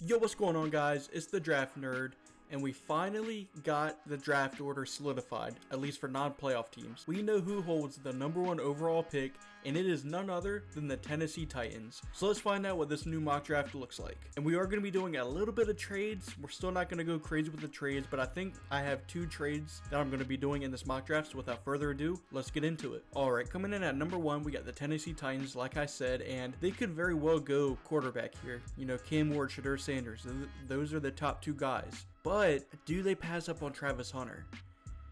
Yo, what's going on, guys? It's the Draft Nerd, and we finally got the draft order solidified, at least for non-playoff teams. We know who holds the number 1 overall pick, and it is none other than the Tennessee Titans. So let's find out what this new mock draft looks like. And we are going to be doing a little bit of trades. We're still not going to go crazy with the trades, but I think I have 2 trades that I'm going to be doing in this mock draft. So without further ado, let's get into it. Alright, coming in at number 1, we got the Tennessee Titans, like I said, and they could very well go quarterback here. You know, Cam Ward, Shedeur Sanders, those are the top 2 guys. But do they pass up on Travis Hunter?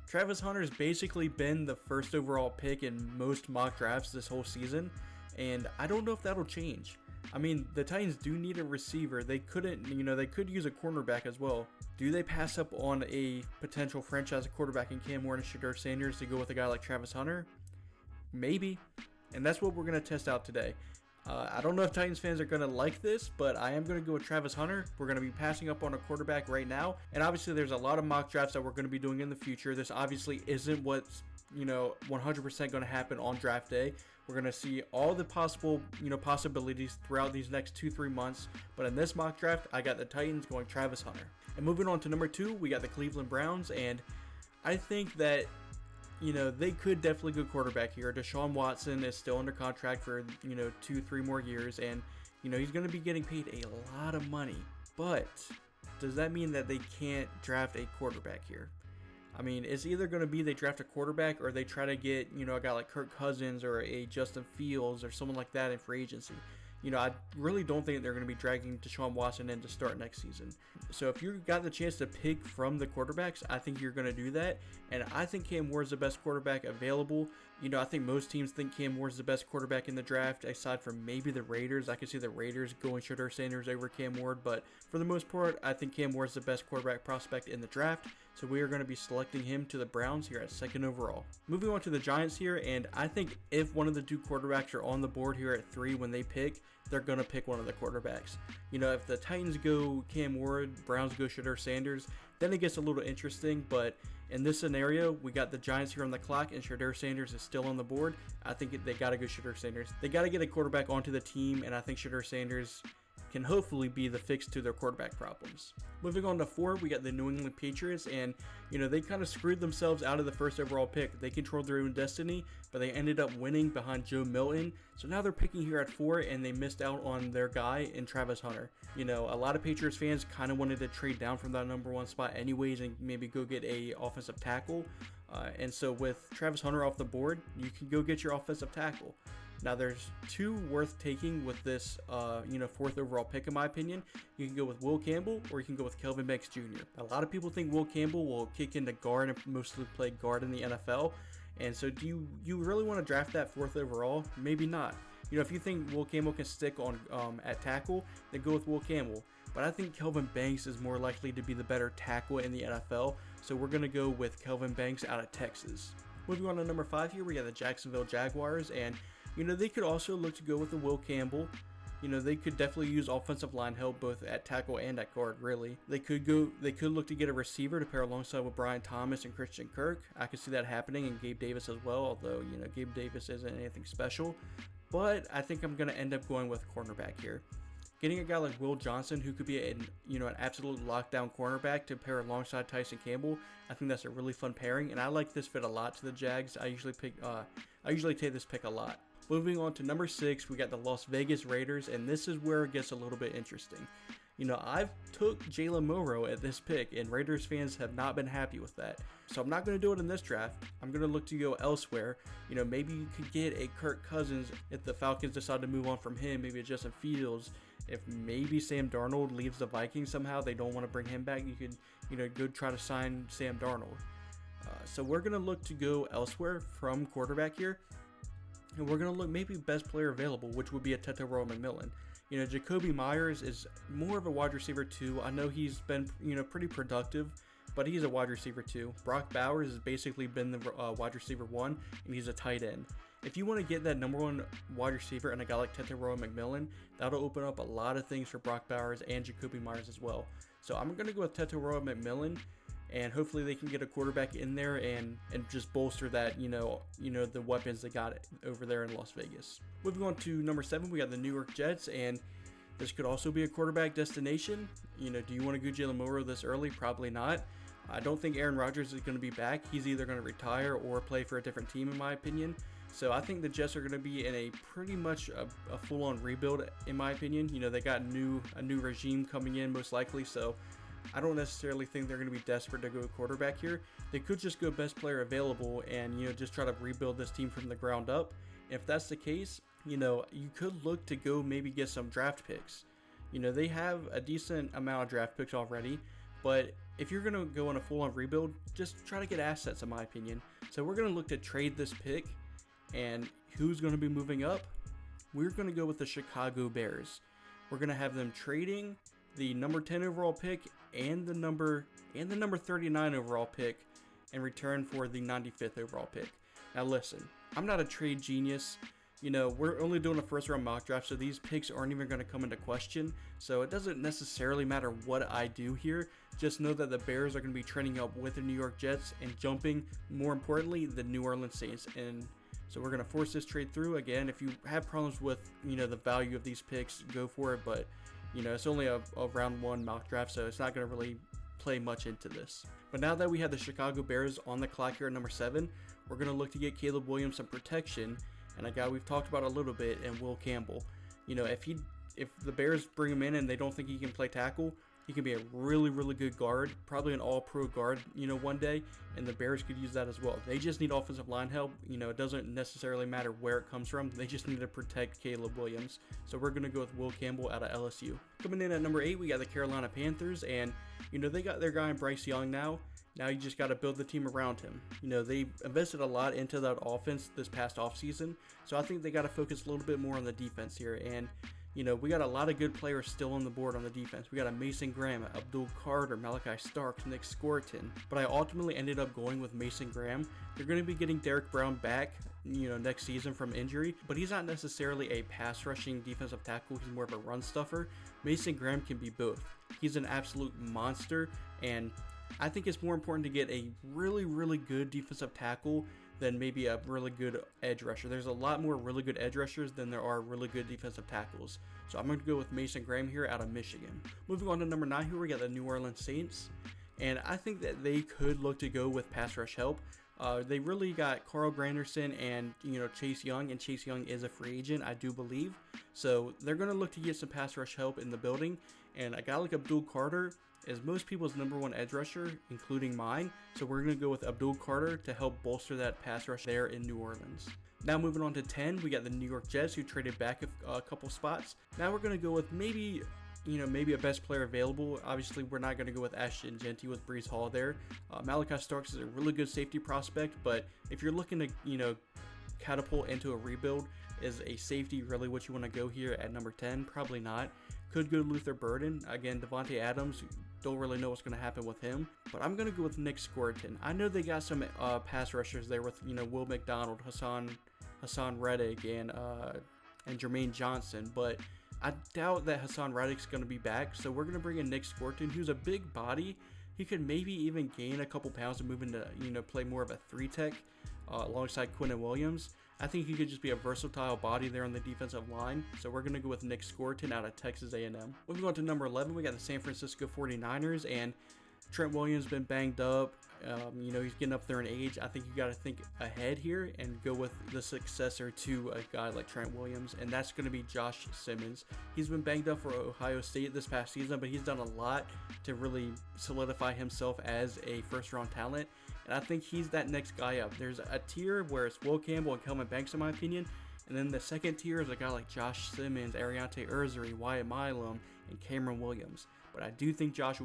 Travis Hunter's basically been the first overall pick in most mock drafts this whole season, and I don't know if that'll change. I mean, the Titans do need a receiver. They could use a cornerback as well. Do they pass up on a potential franchise quarterback in Cam Ward and Shedeur Sanders to go with a guy like Travis Hunter? Maybe. And that's what we're going to test out today. I don't know if Titans fans are going to like this, but I am going to go with Travis Hunter. We're going to be passing up on a quarterback right now. And obviously, there's a lot of mock drafts that we're going to be doing in the future. This obviously isn't what's 100% going to happen on draft day. We're going to see all the possible, possibilities throughout these next 2-3 months. But in this mock draft, I got the Titans going Travis Hunter. And moving on to number 2, we got the Cleveland Browns. And I think that they could definitely go quarterback here. Deshaun Watson is still under contract for, 2-3 more years, and, he's going to be getting paid a lot of money. But does that mean that they can't draft a quarterback here? I mean, it's either going to be they draft a quarterback or they try to get, a guy like Kirk Cousins or a Justin Fields or someone like that in free agency. I really don't think they're going to be dragging Deshaun Watson in to start next season. So if you got the chance to pick from the quarterbacks, I think you're going to do that. And I think Cam Ward's the best quarterback available. I think most teams think Cam Ward's the best quarterback in the draft, aside from maybe the Raiders. I could see the Raiders going Shedeur Sanders over Cam Ward, but for the most part, I think Cam Ward's the best quarterback prospect in the draft. So we are going to be selecting him to the Browns here at 2nd overall. Moving on to the Giants here, and I think if one of the 2 quarterbacks are on the board here at 3 when they pick, they're going to pick one of the quarterbacks. If the Titans go Cam Ward, Browns go Shedeur Sanders, then it gets a little interesting. But in this scenario, we got the Giants here on the clock, and Shedeur Sanders is still on the board. I think they got to go Shedeur Sanders. They got to get a quarterback onto the team, and I think Shedeur Sanders can hopefully be the fix to their quarterback problems. Moving on to 4, we got the New England Patriots, and they kind of screwed themselves out of the first overall pick. They controlled their own destiny, but they ended up winning behind Joe Milton. So now they're picking here at 4, and they missed out on their guy in Travis Hunter. A lot of Patriots fans kind of wanted to trade down from that number 1 spot anyways and maybe go get a offensive tackle. And so with Travis Hunter off the board, you can go get your offensive tackle. Now there's 2 worth taking with this, 4th overall pick in my opinion. You can go with Will Campbell or you can go with Kelvin Banks Jr. A lot of people think Will Campbell will kick into guard and mostly play guard in the NFL. And so do you really want to draft that 4th overall? Maybe not. If you think Will Campbell can stick on at tackle, then go with Will Campbell. But I think Kelvin Banks is more likely to be the better tackle in the NFL. So we're going to go with Kelvin Banks out of Texas. Moving on to number 5 here, we got the Jacksonville Jaguars. And, they could also look to go with the Will Campbell. They could definitely use offensive line help both at tackle and at guard, really. They could look to get a receiver to pair alongside with Brian Thomas and Christian Kirk. I could see that happening, and Gabe Davis as well, although, Gabe Davis isn't anything special. But I think I'm going to end up going with cornerback here. Getting a guy like Will Johnson, who could be an absolute lockdown cornerback to pair alongside Tyson Campbell, I think that's a really fun pairing, and I like this fit a lot to the Jags. I usually take this pick a lot. Moving on to number 6, we got the Las Vegas Raiders, and this is where it gets a little bit interesting. I've took Jaylen Moore at this pick, and Raiders fans have not been happy with that. So I'm not going to do it in this draft. I'm going to look to go elsewhere. Maybe you could get a Kirk Cousins if the Falcons decide to move on from him, maybe a Justin Fields. If maybe Sam Darnold leaves the Vikings somehow, they don't want to bring him back, you could, go try to sign Sam Darnold. So we're going to look to go elsewhere from quarterback here. And we're going to look maybe best player available, which would be a Tetairoa McMillan. Jacoby Myers is more of a wide receiver too. I know he's been, pretty productive, but he's a wide receiver too. Brock Bowers has basically been the wide receiver 1, and he's a tight end. If you want to get that number 1 wide receiver and a guy like Tetairoa McMillan, that'll open up a lot of things for Brock Bowers and Jacoby Myers as well. So I'm going to go with Tetairoa McMillan. And hopefully they can get a quarterback in there and just bolster that, the weapons they got over there in Las Vegas. Moving on to number 7, we got the New York Jets. And, This could also be a quarterback destination. You know, do you want to go Jaylen Moore this early? Probably not. I don't think Aaron Rodgers is going to be back. He's either going to retire or play for a different team, in my opinion. So I think the Jets are going to be in a pretty much a full-on rebuild, in my opinion. You know, they got a new regime coming in, most likely. So I don't necessarily think they're going to be desperate to go quarterback here. They could just go best player available and, you know, just try to rebuild this team from the ground up. If that's the case, you know, you could look to go maybe get some draft picks. You know, they have a decent amount of draft picks already, but if you're going to go on a full-on rebuild, just try to get assets, in my opinion. So we're going to look to trade this pick, and who's going to be moving up? We're going to go with the Chicago Bears. We're going to have them trading the number 10 overall pick and the number 39 overall pick in return for the 95th overall pick. Now listen, I'm not a trade genius. You know, we're only doing a first round mock draft, so these picks aren't even going to come into question. So it doesn't necessarily matter what I do here. Just know that the Bears are going to be trending up with the New York Jets and jumping, more importantly, the New Orleans Saints. And so we're going to force this trade through. Again, if you have problems with, you know, the value of these picks, go for it. But, you know, it's only a round one mock draft, so it's not going to really play much into this. But now that we have the Chicago Bears on the clock here at number 7, we're going to look to get Caleb Williams some protection, and a guy we've talked about a little bit, and Will Campbell. You know, if the Bears bring him in and they don't think he can play tackle, he can be a really, really good guard, probably an all-pro guard, you know, one day, and the Bears could use that as well. They just need offensive line help. You know, it doesn't necessarily matter where it comes from. They just need to protect Caleb Williams. So we're going to go with Will Campbell out of LSU. Coming in at number 8, we got the Carolina Panthers, and, you know, they got their guy in Bryce Young now. Now you just got to build the team around him. You know, they invested a lot into that offense this past offseason, so I think they got to focus a little bit more on the defense here. And, you know, we got a lot of good players still on the board on the defense. We got a Mason Graham, Abdul Carter, Malachi Starks, Nick Scorton. But I ultimately ended up going with Mason Graham. They're going to be getting Derek Brown back, you know, next season from injury, but he's not necessarily a pass rushing defensive tackle. He's more of a run stuffer. Mason Graham can be both. He's an absolute monster, and I think it's more important to get a really, really good defensive tackle than maybe a really good edge rusher. There's a lot more really good edge rushers than there are really good defensive tackles. So I'm going to go with Mason Graham here out of Michigan. Moving on to number 9 here, we got the New Orleans Saints. And I think that they could look to go with pass rush help. They really got Carl Granderson and, you know, Chase Young, and Chase Young is a free agent, I do believe. So they're going to look to get some pass rush help in the building. And a guy like Abdul Carter is most people's number 1 edge rusher, including mine. So we're going to go with Abdul Carter to help bolster that pass rush there in New Orleans. Now moving on to 10, we got the New York Jets, who traded back a couple spots. Now we're going to go with maybe a best player available. Obviously, we're not going to go with Ashton Genty with Breece Hall there. Malachi Starks is a really good safety prospect, but if you're looking to, you know, catapult into a rebuild, is a safety really what you want to go here at number 10? Probably not. Could go Luther Burden. Again, Devontae Adams, don't really know what's going to happen with him. But I'm going to go with Nick Scorton. I know they got some pass rushers there with, you know, Will McDonald, Hassan Reddick, and Jermaine Johnson. But I doubt that Hassan Reddick's going to be back. So we're going to bring in Nick Scorton, who's a big body. He could maybe even gain a couple pounds and move into, you know, play more of a 3-tech alongside Quinnen Williams. I think he could just be a versatile body there on the defensive line. So we're going to go with Nick Scorton out of Texas A&M. Moving on to number 11, we got the San Francisco 49ers, and Trent Williams been banged up. You know, he's getting up there in age. I think you got to think ahead here and go with the successor to a guy like Trent Williams, and that's going to be Josh Simmons. He's been banged up for Ohio State this past season, but he's done a lot to really solidify himself as a first-round talent, and I think he's that next guy up. There's a tier where it's Will Campbell and Kelvin Banks, in my opinion, and then the second tier is a guy like Josh Simmons, Ariante Urzuri, Wyatt Milam, and Cameron Williams. But I do think Josh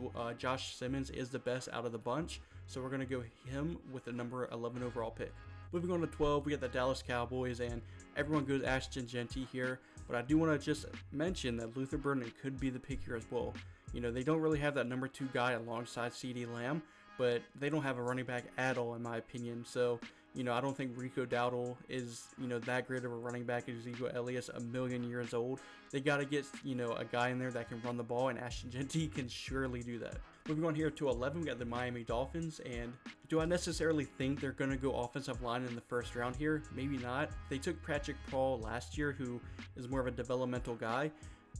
Simmons is the best out of the bunch, so we're going to go him with the number 11 overall pick. Moving on to 12, we got the Dallas Cowboys, and everyone goes Ashton Genty here, but I do want to just mention that Luther Burden could be the pick here as well. You know, they don't really have that number 2 guy alongside CeeDee Lamb, but they don't have a running back at all, in my opinion. So, you know, I don't think Rico Dowdle is, you know, that great of a running back. Ezekiel Elliott's a million years old. They got to get, you know, a guy in there that can run the ball, and Ashton Genty can surely do that. Moving on here to 11, we got the Miami Dolphins, and do I necessarily think they're going to go offensive line in the first round here? Maybe not. They took Patrick Paul last year, who is more of a developmental guy,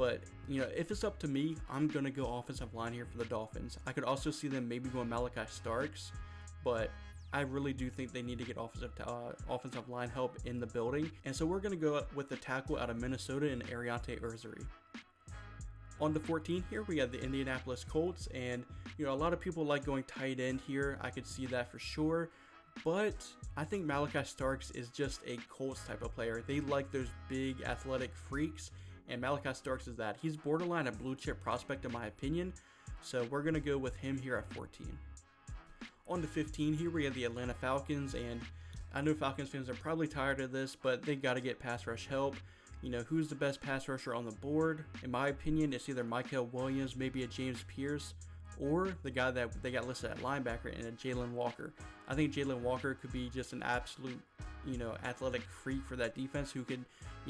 But, if it's up to me, I'm going to go offensive line here for the Dolphins. I could also see them maybe going Malachi Starks, but I really do think they need to get offensive line help in the building. And so we're going to go with the tackle out of Minnesota and Ariante Urzuri. On to 14 here, we have the Indianapolis Colts, and a lot of people like going tight end here. I could see that for sure, but I think Malachi Starks is just a Colts type of player. They like those big athletic freaks, and Malachi Starks is that. He's borderline a blue chip prospect in my opinion, so we're going to go with him here at 14. On to 15 here, we have the Atlanta Falcons, and I know Falcons fans are probably tired of this, but they got to get pass rush help. Who's the best pass rusher on the board? In my opinion, it's either Michael Williams, maybe a James Pierce, or the guy that they got listed at linebacker and a Jaylen Walker. I think Jaylen Walker could be just an absolute, athletic freak for that defense who could,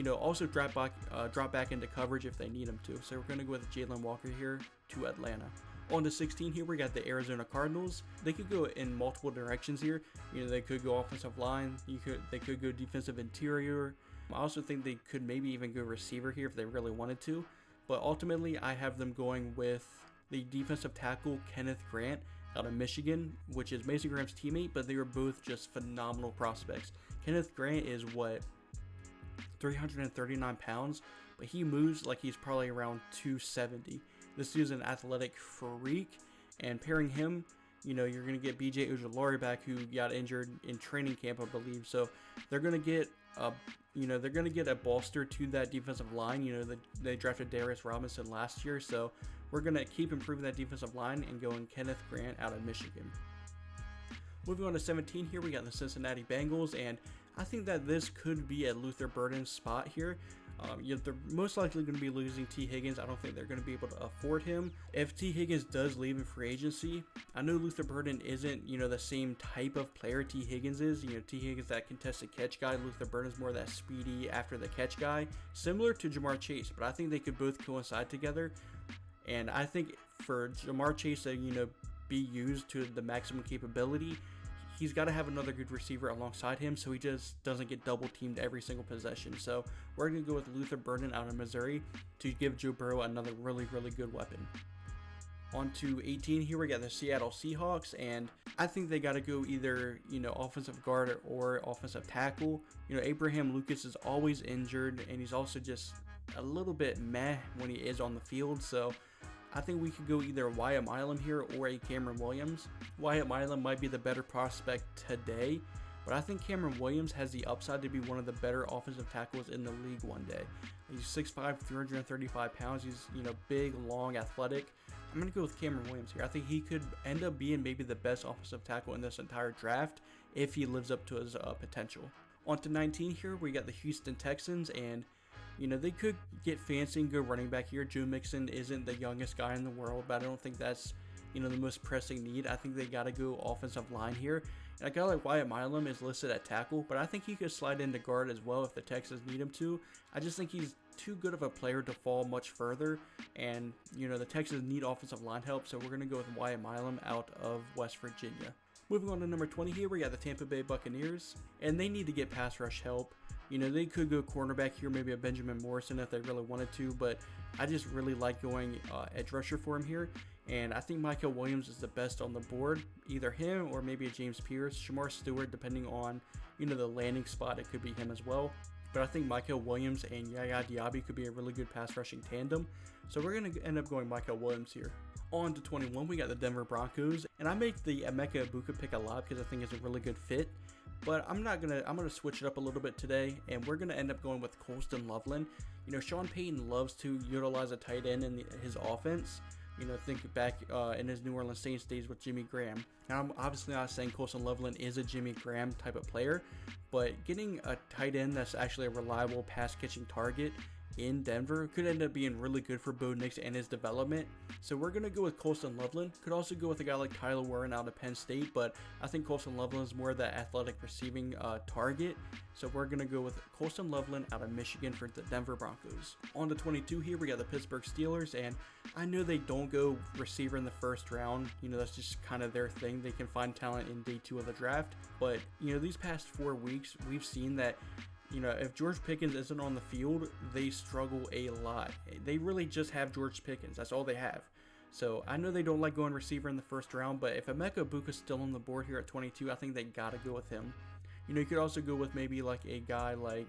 also drop back into coverage if they need him to. So we're going to go with Jaylen Walker here to Atlanta. On to 16 here, we got the Arizona Cardinals. They could go in multiple directions here. They could go offensive line. They could go defensive interior. I also think they could maybe even go receiver here if they really wanted to. But ultimately, I have them going with the defensive tackle Kenneth Grant out of Michigan, which is Mason Graham's teammate, but they were both just phenomenal prospects. Kenneth Grant is 339 pounds, but he moves like he's probably around 270. This dude's an athletic freak, and pairing him, you're going to get BJ Ojulari back, who got injured in training camp, I believe. So they're going to get a bolster to that defensive line. They drafted Darius Robinson last year, so we're going to keep improving that defensive line and going Kenneth Grant out of Michigan. Moving on to 17 here, we got the Cincinnati Bengals, and I think that this could be a Luther Burden's spot here. They're most likely going to be losing T. Higgins. I don't think they're going to be able to afford him. If T. Higgins does leave in free agency, I know Luther Burden isn't, the same type of player T. Higgins is. T. Higgins that contested catch guy. Luther Burden's more that speedy after the catch guy, similar to Jamar Chase. But I think they could both coincide together. And I think for Jamar Chase to, be used to the maximum capability, he's got to have another good receiver alongside him so he just doesn't get double teamed every single possession. So we're going to go with Luther Burden out of Missouri to give Joe Burrow another really, really good weapon. On to 18 here, we got the Seattle Seahawks, and I think they got to go either, offensive guard or offensive tackle. Abraham Lucas is always injured, and he's also just a little bit meh when he is on the field. So I think we could go either Wyatt Milam here or a Cameron Williams. Wyatt Milam might be the better prospect today, but I think Cameron Williams has the upside to be one of the better offensive tackles in the league one day. He's 6'5", 335 pounds. He's, big, long, athletic. I'm going to go with Cameron Williams here. I think he could end up being maybe the best offensive tackle in this entire draft if he lives up to his potential. On to 19 here, we got the Houston Texans, and they could get fancy and go running back here. Joe Mixon isn't the youngest guy in the world, but I don't think that's, the most pressing need. I think they got to go offensive line here. And a guy like Wyatt Milam is listed at tackle, but I think he could slide into guard as well if the Texans need him to. I just think he's too good of a player to fall much further, and, the Texans need offensive line help, so we're going to go with Wyatt Milam out of West Virginia. Moving on to number 20 here, we got the Tampa Bay Buccaneers, and they need to get pass rush help. They could go cornerback here, maybe a Benjamin Morrison if they really wanted to, but I just really like going edge rusher for him here. And I think Michael Williams is the best on the board, either him or maybe a James Pierce, Shamar Stewart, depending on, the landing spot, it could be him as well. But I think Michael Williams and Yaya Diaby could be a really good pass rushing tandem. So we're going to end up going Michael Williams here. On to 21, we got the Denver Broncos, and I make the Emeka Egbuka pick a lot because I think it's a really good fit. But I'm gonna switch it up a little bit today, and we're gonna end up going with Colston Loveland. Sean Payton loves to utilize a tight end in his offense. Think back in his New Orleans Saints days with Jimmy Graham. Now, I'm obviously not saying Colston Loveland is a Jimmy Graham type of player, but getting a tight end that's actually a reliable pass catching target in Denver could end up being really good for Bo Nix and his development. So we're going to go with Colston Loveland. Could also go with a guy like Tyler Warren out of Penn State, but I think Colston Loveland is more of that athletic receiving target. So we're going to go with Colston Loveland out of Michigan for the Denver Broncos. On to 22 here, we got the Pittsburgh Steelers, and I know they don't go receiver in the first round. That's just kind of their thing. They can find talent in day 2 of the draft. But, these past 4 weeks, we've seen that if George Pickens isn't on the field, they struggle a lot. They really just have George Pickens. That's all they have. So I know they don't like going receiver in the first round, but if Emeka Egbuka's still on the board here at 22, I think they got to go with him. You could also go with maybe like a guy like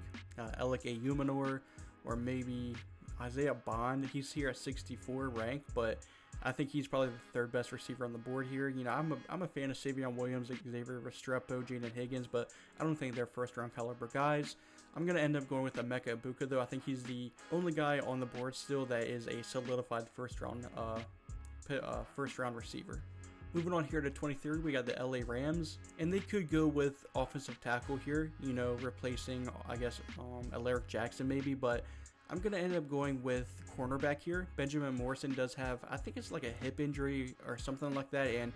Alec Ayumanor, or maybe Isaiah Bond. He's here at 64 rank, but I think he's probably the third best receiver on the board here. I'm a fan of Savion Williams, Xavier Restrepo, Jaden Higgins, but I don't think they're first round caliber guys. I'm going to end up going with Emeka Egbuka, though. I think he's the only guy on the board still that is a solidified first round receiver. Moving on here to 23, we got the LA Rams, and they could go with offensive tackle here, replacing, I guess, Alaric Jackson maybe, but I'm going to end up going with cornerback here. Benjamin Morrison does have, I think it's like a hip injury or something like that, and,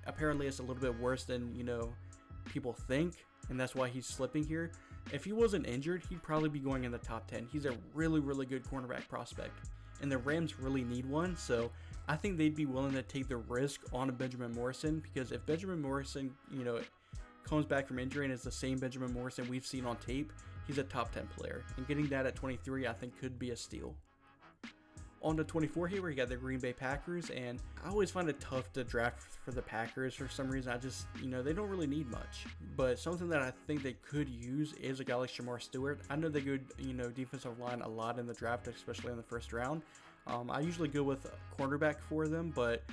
apparently it's a little bit worse than, people think, and that's why he's slipping here. If he wasn't injured, he'd probably be going in the top 10. He's a really, really good cornerback prospect, and the Rams really need one, so I think they'd be willing to take the risk on a Benjamin Morrison, because if Benjamin Morrison, comes back from injury and is the same Benjamin Morrison we've seen on tape, he's a top 10 player, and getting that at 23 I think could be a steal. On to 24 here, we got the Green Bay Packers, and I always find it tough to draft for the Packers for some reason. I just, they don't really need much, but something that I think they could use is a guy like Shamar Stewart. I know they go, defensive line a lot in the draft, especially in the first round. I usually go with cornerback for them, but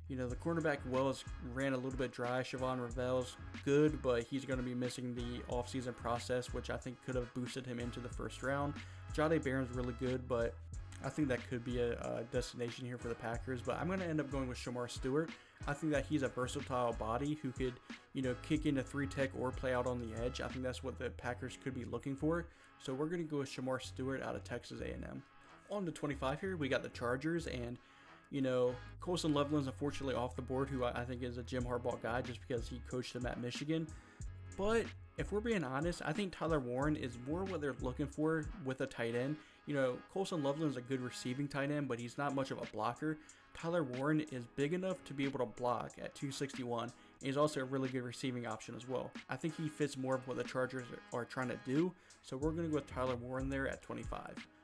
the cornerback wells ran a little bit dry. Siobhan Ravel's good, but he's going to be missing the offseason process, which I think could have boosted him into the first round. Jadeveon Baron's really good, but I think that could be a destination here for the Packers. But I'm going to end up going with Shamar Stewart. I think that he's a versatile body who could, kick into 3-tech or play out on the edge. I think that's what the Packers could be looking for. So we're going to go with Shamar Stewart out of Texas A&M. On to 25 here, we got the Chargers, and Colson Loveland's unfortunately off the board, who I think is a Jim Harbaugh guy just because he coached him at Michigan. But if we're being honest, I think Tyler Warren is more what they're looking for with a tight end. Colson Loveland is a good receiving tight end, but he's not much of a blocker. Tyler Warren is big enough to be able to block at 261, and he's also a really good receiving option as well. I think he fits more of what the Chargers are trying to do, so we're going to go with Tyler Warren there at 25.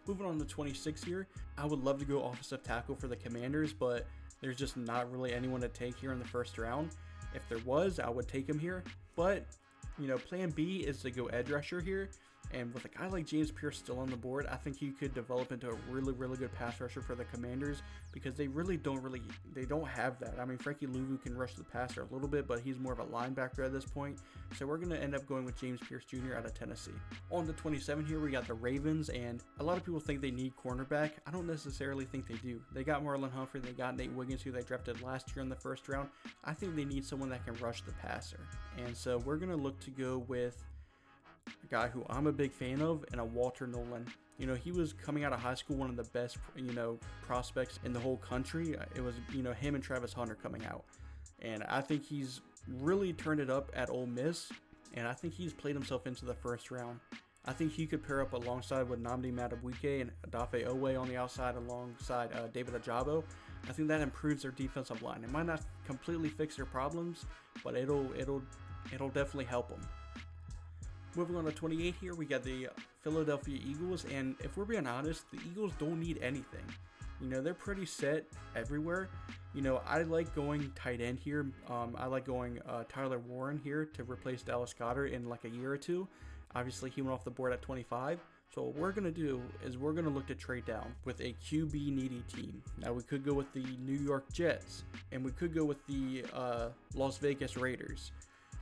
Moving on to 26 here, I would love to go offensive tackle for the Commanders, but there's just not really anyone to take here in the first round. If there was, I would take him here, but plan B is to go edge rusher here. And with a guy like James Pierce still on the board, I think he could develop into a really, really good pass rusher for the Commanders, because they don't have that. I mean, Frankie Louvu can rush the passer a little bit, but he's more of a linebacker at this point. So we're going to end up going with James Pierce Jr. out of Tennessee. On to 27 here, we got the Ravens, and a lot of people think they need cornerback. I don't necessarily think they do. They got Marlon Humphrey, they got Nate Wiggins, who they drafted last year in the first round. I think they need someone that can rush the passer. And so we're going to look to go with a guy who I'm a big fan of, and a Walter Nolan. He was coming out of high school one of the best, prospects in the whole country. It was, him and Travis Hunter coming out. And I think he's really turned it up at Ole Miss, and I think he's played himself into the first round. I think he could pair up alongside with Nnamdi Madubuike and Adafe Owe on the outside alongside David Ajabo. I think that improves their defensive line. It might not completely fix their problems, but it'll definitely help them. Moving on to 28 here, we got the Philadelphia Eagles, and if we're being honest, the Eagles don't need anything. They're pretty set everywhere. I like going tight end here. I like going Tyler Warren here to replace Dallas Goedert in like a year or two. Obviously, he went off the board at 25. So what we're going to do is we're going to look to trade down with a QB needy team. Now, we could go with the New York Jets, and we could go with the Las Vegas Raiders.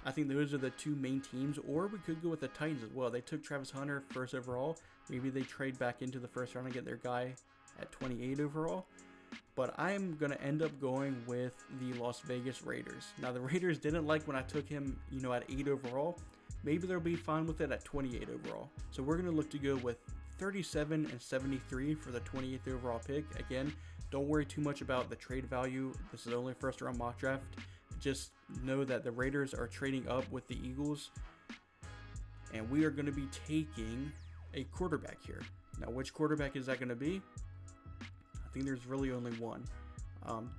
I think those are the two main teams, or we could go with the Titans as well. They took Travis Hunter first overall. Maybe they trade back into the first round and get their guy at 28 overall. But I'm going to end up going with the Las Vegas Raiders. Now, the Raiders didn't like when I took him, at 8 overall. Maybe they'll be fine with it at 28 overall. So we're going to look to go with 37 and 73 for the 28th overall pick. Again, don't worry too much about the trade value. This is only a first round mock draft. Just know that the Raiders are trading up with the Eagles, and we are going to be taking a quarterback here. Now, which quarterback is that going to be? I think there's really only one.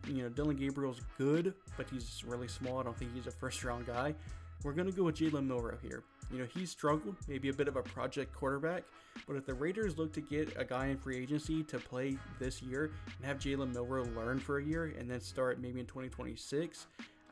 Dylan Gabriel's good, but he's really small. I don't think he's a first round guy. We're going to go with Jalen Milroe here. He struggled, maybe a bit of a project quarterback, but if the Raiders look to get a guy in free agency to play this year and have Jaylen Moore learn for a year and then start maybe in 2026,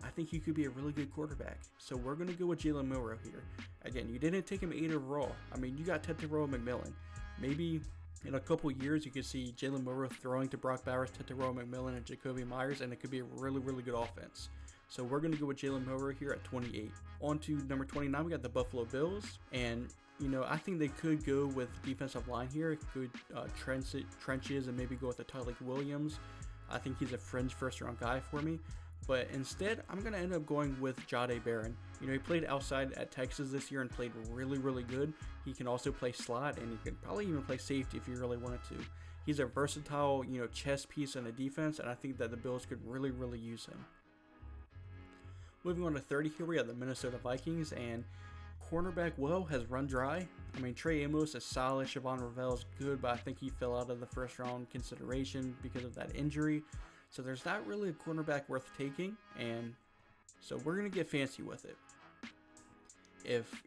I think he could be a really good quarterback. So we're going to go with Jaylen Moore here. Again, you didn't take him 8 overall. I mean, you got Tetairoa McMillan. Maybe in a couple years, you could see Jaylen Moore throwing to Brock Bowers, Tetairoa McMillan, and Jacoby Myers, and it could be a really, really good offense. So we're going to go with Jaylen Moore here at 28. On to number 29, we got the Buffalo Bills. And, I think they could go with defensive line here. Good trenches and maybe go with a Tyleik Williams. I think he's a fringe first-round guy for me. But instead, I'm going to end up going with Jadeveon Baron. He played outside at Texas this year and played really, really good. He can also play slot, and he can probably even play safety if you really wanted to. He's a versatile, chess piece in the defense, and I think that the Bills could really, really use him. Moving on to 30 here, we have the Minnesota Vikings, and cornerback well has run dry. I mean, Trey Amos is solid, Shavon Ravel is good, but I think he fell out of the first round consideration because of that injury. So there's not really a cornerback worth taking, and so we're going to get fancy with it. If,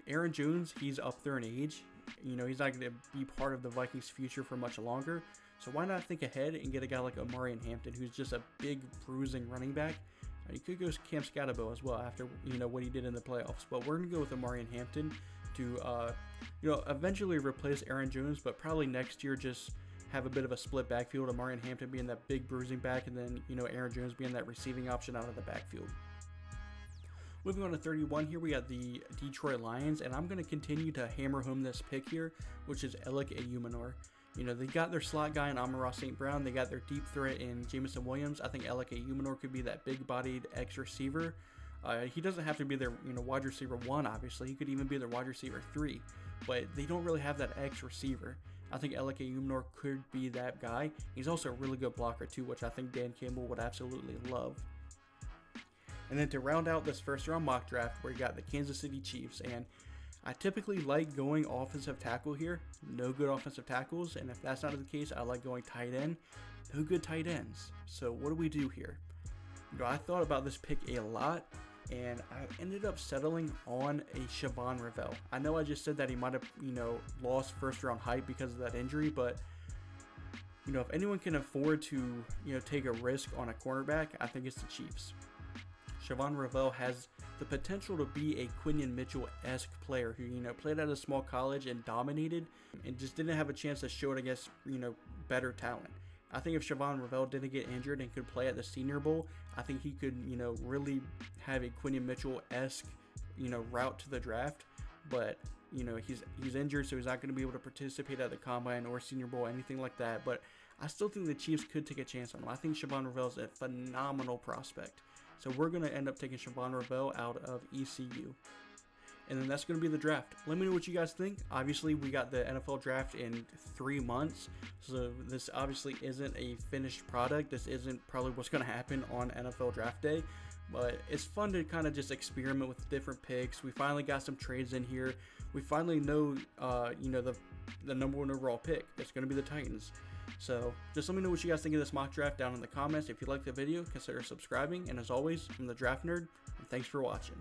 Aaron Jones, he's up there in age, he's not going to be part of the Vikings' future for much longer, so why not think ahead and get a guy like Omarian Hampton, who's just a big, bruising running back. You could go Cam Scatterbo as well after, what he did in the playoffs, but we're going to go with Omarian Hampton to, eventually replace Aaron Jones, but probably next year just have a bit of a split backfield, Omarian Hampton being that big bruising back, and then, Aaron Jones being that receiving option out of the backfield. Moving on to 31 here, we got the Detroit Lions, and I'm going to continue to hammer home this pick here, which is Alec Ayumanor. They got their slot guy in Amon-Ra St. Brown. They got their deep threat in Jameson Williams. I think Alec Ayumanor could be that big-bodied X receiver. He doesn't have to be their wide receiver 1, obviously. He could even be their wide receiver 3, but they don't really have that X receiver. I think Alec Ayumanor could be that guy. He's also a really good blocker too, which I think Dan Campbell would absolutely love. And then to round out this first round mock draft, where you got the Kansas City Chiefs, and I typically like going offensive tackle here. No good offensive tackles, and if that's not the case, I like going tight end. No good tight ends. So what do we do here? I thought about this pick a lot, and I ended up settling on a Shavon Ravel. I know I just said that he might have, lost first round hype because of that injury, but if anyone can afford to, take a risk on a cornerback, I think it's the Chiefs. Shavon Ravel has the potential to be a Quinion Mitchell-esque player who, played at a small college and dominated and just didn't have a chance to show it against, better talent. I think if Shavon Ravel didn't get injured and could play at the Senior Bowl, I think he could, really have a Quinion Mitchell-esque, route to the draft. But, he's injured, so he's not going to be able to participate at the Combine or Senior Bowl, anything like that. But I still think the Chiefs could take a chance on him. I think Shavon Ravel is a phenomenal prospect. So we're going to end up taking Shavon Ravel out of ECU. And then that's going to be the draft. Let me know what you guys think. Obviously, we got the NFL draft in 3 months. So this obviously isn't a finished product. This isn't probably what's going to happen on NFL draft day. But it's fun to kind of just experiment with different picks. We finally got some trades in here. We finally know, the number 1 overall pick. It's going to be the Titans. So just let me know what you guys think of this mock draft down in the comments. If you liked the video, consider subscribing. And as always, I'm the Draft Nerd, and thanks for watching.